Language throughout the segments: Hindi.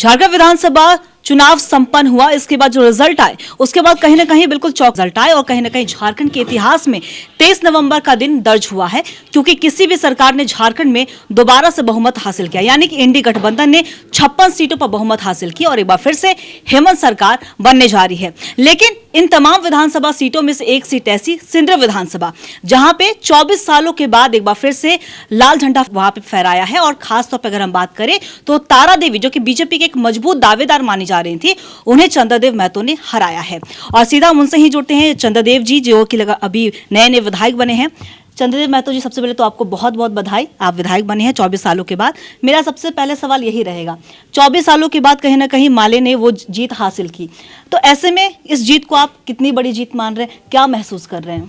झारखंड विधानसभा चुनाव संपन्न हुआ। इसके बाद जो रिजल्ट आए उसके बाद कहीं ना कहीं बिल्कुल चौंक रिजल्ट आए और कहीं ना कहीं झारखंड के इतिहास में 23 नवंबर का दिन दर्ज हुआ है, क्योंकि किसी भी सरकार ने झारखंड में दोबारा से बहुमत हासिल किया, यानी कि इंडी गठबंधन ने 56 सीटों पर बहुमत हासिल की और एक बार फिर से हेमंत सरकार बनने जा रही है। लेकिन इन तमाम विधानसभा सीटों में से एक सीट ऐसी सिंदरा विधानसभा, जहां पे 24 सालों के बाद एक बार फिर से लाल झंडा वहां पे फहराया है। और खासतौर पर अगर हम बात करें तो तारा देवी, जो कि बीजेपी के एक मजबूत दावेदार मानी जा रही थी, उन्हें चंद्रदेव महतो ने हराया है। और सीधा हम उनसे ही जुड़ते हैं, चंद्रदेव जी जो कि अभी नए नए विधायक बने हैं। चंद्रदेव महतो जी, सबसे पहले तो आपको बहुत बहुत बधाई, आप विधायक बने हैं 24 सालों के बाद। मेरा सबसे पहले सवाल यही रहेगा, 24 सालों के बाद कहीं ना कहीं माले ने वो जीत हासिल की, तो ऐसे में इस जीत को आप कितनी बड़ी जीत मान रहे हैं, क्या महसूस कर रहे हैं?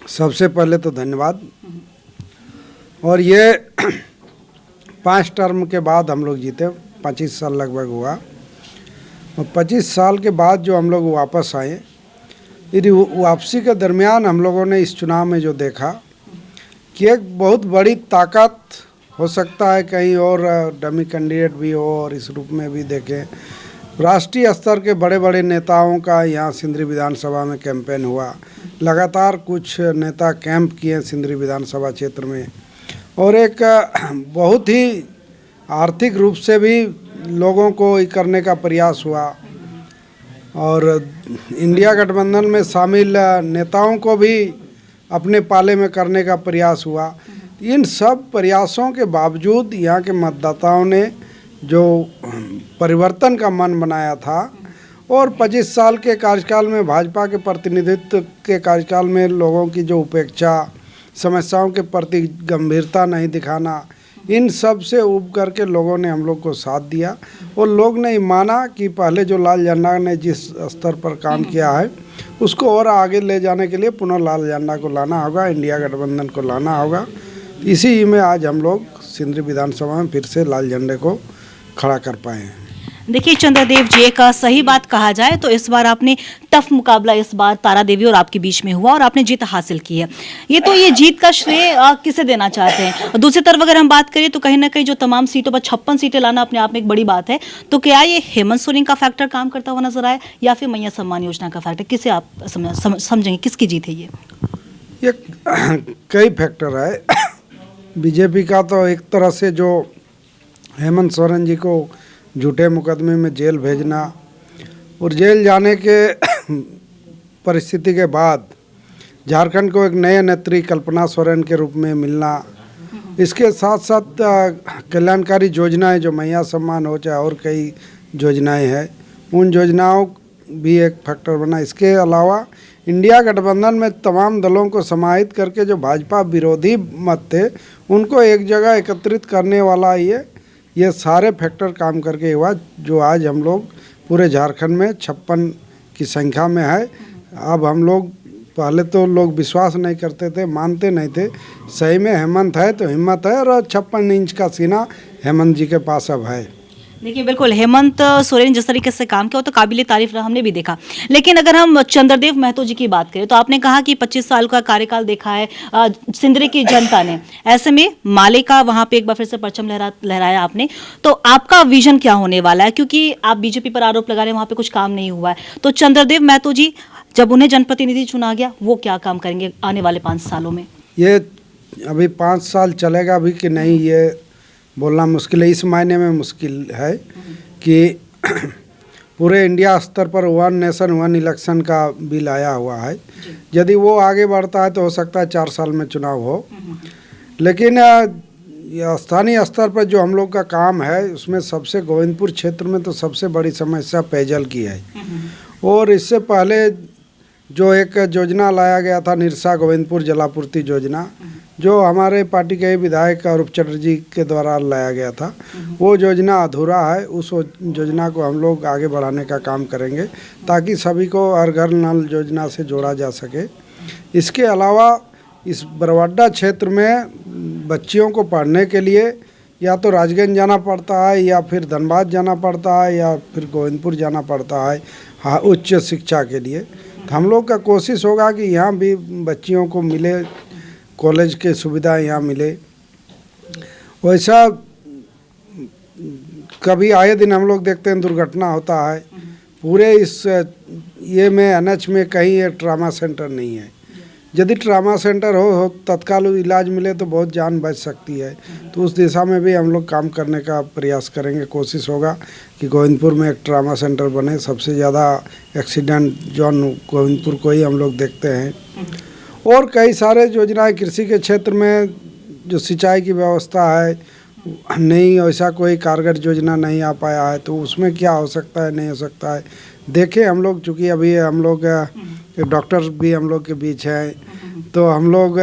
सबसे पहले तो धन्यवाद। और ये 5 टर्म के बाद हम लोग जीते, 25 साल लगभग हुआ। और 25 साल के बाद जो हम लोग वापस आए, यदि वापसी के दरमियान हम लोगों ने इस चुनाव में जो देखा कि एक बहुत बड़ी ताकत हो सकता है, कहीं और डमी कैंडिडेट भी हो और इस रूप में भी देखें। राष्ट्रीय स्तर के बड़े बड़े नेताओं का यहाँ सिंदरी विधानसभा में कैंपेन हुआ, लगातार कुछ नेता कैंप किए सिंदरी विधानसभा क्षेत्र में, और एक बहुत ही आर्थिक रूप से भी लोगों को करने का प्रयास हुआ। और इंडिया गठबंधन में शामिल नेताओं को भी अपने पाले में करने का प्रयास हुआ। इन सब प्रयासों के बावजूद यहाँ के मतदाताओं ने जो परिवर्तन का मन बनाया था, और 25 साल के कार्यकाल में भाजपा के प्रतिनिधित्व के कार्यकाल में लोगों की जो उपेक्षा, समस्याओं के प्रति गंभीरता नहीं दिखाना, इन सब से उब करके लोगों ने हम लोग को साथ दिया। और लोग ने माना कि पहले जो लाल झंडा ने जिस स्तर पर काम किया है उसको और आगे ले जाने के लिए पुनः लाल झंडा को लाना होगा, इंडिया गठबंधन को लाना होगा। इसी में आज हम लोग सिंदरी विधानसभा में फिर से लाल झंडे को खड़ा कर पाए हैं। देखिए चंद्रदेव जी, एक सही बात कहा जाए तो इस बार आपने टफ मुकाबला इस बार तारा देवी और आपके बीच में हुआ और आपने जीत हासिल की है। ये जीत का श्रेय किसे देना चाहते हैं? और दूसरी तरफ अगर हम बात करें तो कहीं ना कहीं जो तमाम सीटों पर 56 सीटें लाना अपने आप में एक बड़ी बात है, तो क्या ये हेमंत सोरेन का फैक्टर काम करता हुआ नजर आया या फिर मैया सम्मान योजना का फैक्टर? किसे आप समझेंगे, किसकी जीत है ये कई फैक्टर है। बीजेपी का तो एक तरह से जो हेमंत सोरेन जी को झूठे मुकदमे में जेल भेजना और जेल जाने के परिस्थिति के बाद झारखंड को एक नए नेत्री कल्पना सोरेन के रूप में मिलना, इसके साथ साथ कल्याणकारी योजनाएं जो मैया सम्मान हो चाहे और कई योजनाएं हैं, उन योजनाओं भी एक फैक्टर बना। इसके अलावा इंडिया गठबंधन में तमाम दलों को समाहित करके जो भाजपा विरोधी मत थे उनको एक जगह एकत्रित करने वाला ये सारे फैक्टर काम करके हुआ, जो आज हम लोग पूरे झारखंड में 56 की संख्या में है। अब हम लोग, पहले तो लोग विश्वास नहीं करते थे, मानते नहीं थे, सही में हेमंत है तो हिम्मत है, और 56 इंच का सीना हेमंत जी के पास अब है। देखिए बिल्कुल, हेमंत सोरेन जिस तरीके से काम किया वो तो काबिले तारीफ हमने भी देखा। लेकिन अगर हम चंद्रदेव महतो जी की बात करें तो आपने कहा कि 25 साल का कार्यकाल देखा है सिंदरी की जनता ने, ऐसे में माले का वहां पे एक बार फिर से परचम लहराया आपने, तो आपका विजन क्या होने वाला है? क्योंकि आप बीजेपी पर आरोप लगा रहे हैं वहां पे कुछ काम नहीं हुआ है, तो चंद्रदेव महतो जी जब उन्हें जनप्रतिनिधि चुना गया वो क्या काम करेंगे आने वाले 5 सालों में? ये अभी 5 साल चलेगा भी कि नहीं ये बोलना मुश्किल है। इस मायने में मुश्किल है कि पूरे इंडिया स्तर पर 1 नेशन 1 इलेक्शन का बिल आया हुआ है। यदि वो आगे बढ़ता है तो हो सकता है 4 साल में चुनाव हो, लेकिन स्थानीय स्तर पर जो हम लोग का काम है उसमें सबसे गोविंदपुर क्षेत्र में तो सबसे बड़ी समस्या पेयजल की है। और इससे पहले जो एक योजना लाया गया था निरसा गोविंदपुर जलापूर्ति योजना, जो हमारे पार्टी के विधायक अरूप चटर्जी के द्वारा लाया गया था, वो योजना अधूरा है। उस योजना को हम लोग आगे बढ़ाने का काम करेंगे ताकि सभी को हर घर नल योजना से जोड़ा जा सके। इसके अलावा इस बरवाडा क्षेत्र में बच्चियों को पढ़ने के लिए या तो राजगंज जाना पड़ता है या फिर धनबाद जाना पड़ता है या फिर गोविंदपुर जाना पड़ता है हाँ उच्च शिक्षा के लिए। तो हम लोग का कोशिश होगा कि यहाँ भी बच्चियों को मिले, कॉलेज के सुविधा यहाँ मिले। वैसा कभी आए दिन हम लोग देखते हैं दुर्घटना होता है। पूरे इस ये में एनएच में कहीं एक ट्रामा सेंटर नहीं है। यदि ट्रामा सेंटर हो तत्काल इलाज मिले तो बहुत जान बच सकती है। तो उस दिशा में भी हम लोग काम करने का प्रयास करेंगे। कोशिश होगा कि गोविंदपुर में एक ट्रामा सेंटर बने। सबसे ज़्यादा एक्सीडेंट जोन गोविंदपुर को ही हम लोग देखते हैं। और कई सारे योजनाएं कृषि के क्षेत्र में, जो सिंचाई की व्यवस्था है नहीं, ऐसा कोई कारगर योजना नहीं आ पाया है, तो उसमें क्या हो सकता है, नहीं हो सकता है। देखें हम लोग, चूँकि अभी हम लोग डॉक्टर भी हम लोग के बीच हैं, तो हम लोग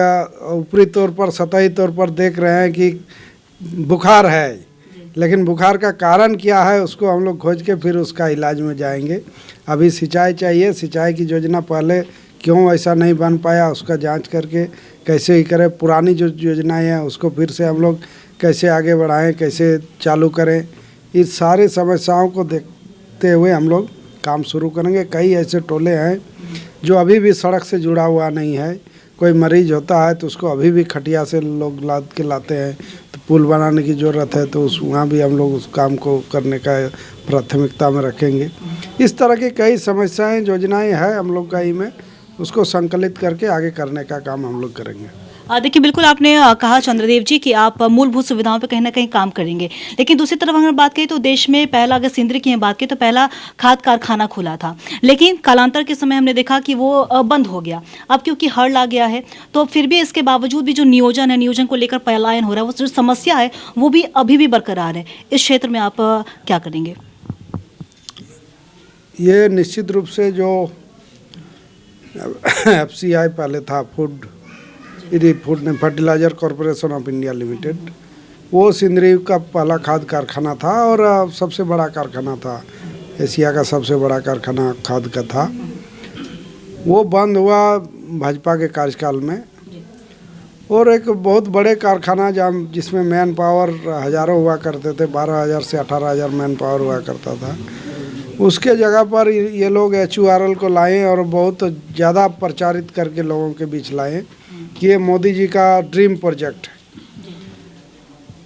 ऊपरी तौर पर, सतही तौर पर देख रहे हैं कि बुखार है, लेकिन बुखार का कारण क्या है उसको हम लोग खोज के फिर उसका इलाज में जाएंगे। अभी सिंचाई चाहिए, सिंचाई की योजना पहले क्यों ऐसा नहीं बन पाया उसका जांच करके कैसे ही करें। पुरानी जो योजनाएं हैं उसको फिर से हम लोग कैसे आगे बढ़ाएं, कैसे चालू करें, इस सारे समस्याओं को देखते हुए हम लोग काम शुरू करेंगे। कई ऐसे टोले हैं जो अभी भी सड़क से जुड़ा हुआ नहीं है। कोई मरीज होता है तो उसको अभी भी खटिया से लोग लाद के लाते हैं, तो पुल बनाने की ज़रूरत है, तो वहाँ भी हम लोग उस काम को करने का प्राथमिकता में रखेंगे। इस तरह की कई समस्याएं, योजनाएं हैं हम लोग का ही में, उसको संकलित करके आगे करने का काम हम लोग करेंगे। देखिए, बिल्कुल आपने कहा चंद्रदेव जी कि आप मूलभूत सुविधाओं पे कहीं ना कहीं काम करेंगे, लेकिन दूसरी तरफ अगर बात करें तो देश में पहला, अगर सिंदरी की बात करें तो पहला खाद कारखाना खुला था, लेकिन कालांतर के समय हमने देखा कि वो बंद हो गया। अब क्योंकि हड़ आ गया है, तो फिर भी इसके बावजूद भी जो नियोजन है, नियोजन को लेकर पलायन हो रहा है, वो जो समस्या है वो भी अभी भी बरकरार है। इस क्षेत्र में आप क्या करेंगे? ये निश्चित रूप से जो FCI पहले था, fertiliser corporation of India limited, वो सिंदरी का पहला खाद कारखाना था और सबसे बड़ा कारखाना था, एशिया का सबसे बड़ा कारखाना खाद का था। वो बंद हुआ भाजपा के कार्यकाल में। और एक बहुत बड़े कारखाना जिसमें मैन पावर हज़ारों हुआ करते थे, 12,000 से 18,000 मैन पावर हुआ करता था, उसके जगह पर ये लोग HURL को लाए और बहुत ज़्यादा प्रचारित करके लोगों के बीच लाए कि ये मोदी जी का ड्रीम प्रोजेक्ट है,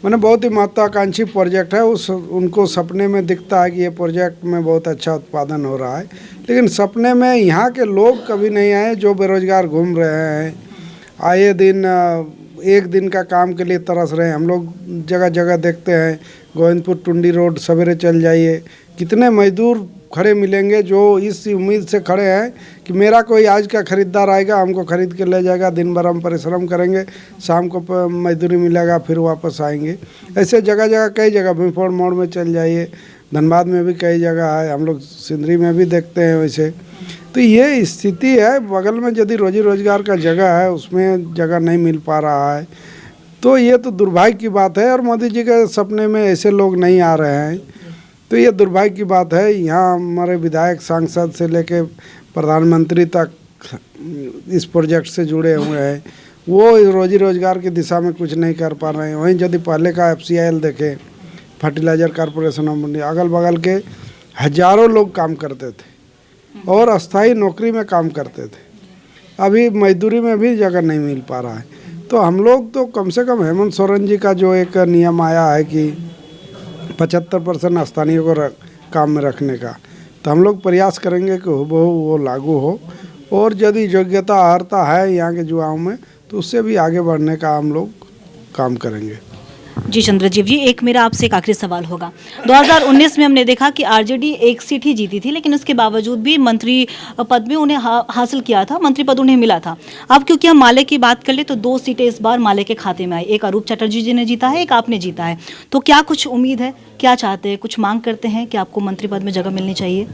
मैंने बहुत ही महत्वाकांक्षी प्रोजेक्ट है। उनको सपने में दिखता है कि ये प्रोजेक्ट में बहुत अच्छा उत्पादन हो रहा है, लेकिन सपने में यहाँ के लोग कभी नहीं आए जो बेरोजगार घूम रहे हैं, आए दिन एक दिन का काम के लिए तरस रहे हैं। हम लोग जगह जगह देखते हैं, गोविंदपुर टुंडी रोड सवेरे चल जाइए, कितने मजदूर खड़े मिलेंगे जो इस उम्मीद से खड़े हैं कि मेरा कोई आज का खरीदार आएगा, हमको खरीद के ले जाएगा, दिन भर हम परिश्रम करेंगे, शाम को मजदूरी मिलेगा, फिर वापस आएंगे। ऐसे जगह जगह, कई जगह बिफोर मोड़ में चल जाइए, धनबाद में भी कई जगह है, हम लोग सिंदरी में भी देखते हैं वैसे। तो ये स्थिति है, बगल में यदि रोजी रोजगार का जगह है उसमें जगह नहीं मिल पा रहा है, तो ये तो दुर्भाग्य की बात है। और मोदी जी के सपने में ऐसे लोग नहीं आ रहे हैं, तो ये दुर्भाग्य की बात है। यहाँ हमारे विधायक, सांसद से लेके प्रधानमंत्री तक इस प्रोजेक्ट से जुड़े हुए हैं, वो रोजी रोजगार की दिशा में कुछ नहीं कर पा रहे हैं। वहीं यदि पहले का FCIL देखें, फर्टिलाइजर कॉरपोरेशन ऑफ इंडिया, अगल बगल के हजारों लोग काम करते थे और अस्थाई नौकरी में काम करते थे। अभी मजदूरी में भी जगह नहीं मिल पा रहा है। तो हम लोग तो कम से कम हेमंत सोरेन जी का जो एक नियम आया है कि 75% स्थानीय को काम में रखने का, तो हम लोग प्रयास करेंगे कि वो लागू हो। और यदि योग्यता अर्हता है यहाँ के युवाओं में, तो उससे भी आगे बढ़ने का हम लोग काम करेंगे। जी चंद्रजीव जी, एक मेरा आपसे एक आखिरी सवाल होगा। 2019 में हमने देखा कि RJD एक सीट ही जीती थी, लेकिन उसके बावजूद भी मंत्री पद में उन्हें हासिल किया था, मंत्री पद उन्हें मिला था। अब क्योंकि हम माले की बात कर ले तो 2 सीटें इस बार माले के खाते में आई, एक अरूप चटर्जी जी ने जीता है, एक आपने जीता है। तो क्या कुछ उम्मीद है, क्या चाहते हैं, कुछ मांग करते हैं कि आपको मंत्री पद में जगह मिलनी चाहिए?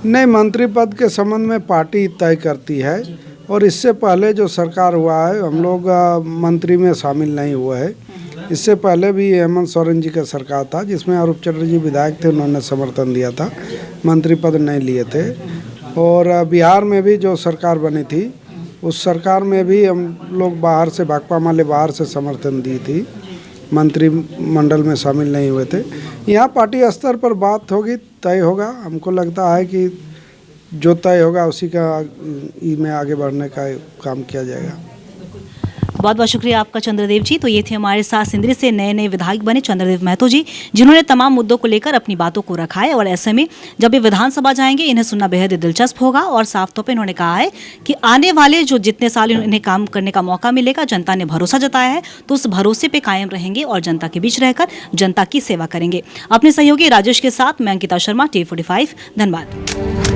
नहीं, मंत्री पद के संबंध में पार्टी तय करती है, और इससे पहले जो सरकार हुआ है हम लोग मंत्री में शामिल नहीं हुए हैं। इससे पहले भी हेमंत सोरेन जी का सरकार था जिसमें अरूप चटर्जी विधायक थे, उन्होंने समर्थन दिया था, मंत्री पद नहीं लिए थे। और बिहार में भी जो सरकार बनी थी उस सरकार में भी हम लोग बाहर से, भाकपा माले बाहर से समर्थन दी थी, मंत्रिमंडल में शामिल नहीं हुए थे। यहाँ पार्टी स्तर पर बात होगी, तय होगा। हमको लगता है कि जो तय होगा उसी का में आगे बढ़ने का काम किया जाएगा। बहुत बहुत शुक्रिया आपका चंद्रदेव जी। तो ये थे हमारे साथ सिंदरी से नए नए विधायक बने चंद्रदेव महतो जी, जिन्होंने तमाम मुद्दों को लेकर अपनी बातों को रखा है। और ऐसे में जब ये विधानसभा जाएंगे इन्हें सुनना बेहद दिलचस्प होगा। और साफ तौर पर इन्होंने कहा है कि आने वाले जो जितने साल इन्हें काम करने का मौका मिलेगा, जनता ने भरोसा जताया है, तो उस भरोसे पे कायम रहेंगे और जनता के बीच रहकर जनता की सेवा करेंगे। अपने सहयोगी राजेश के साथ मैं अंकिता शर्मा, T45, धन्यवाद।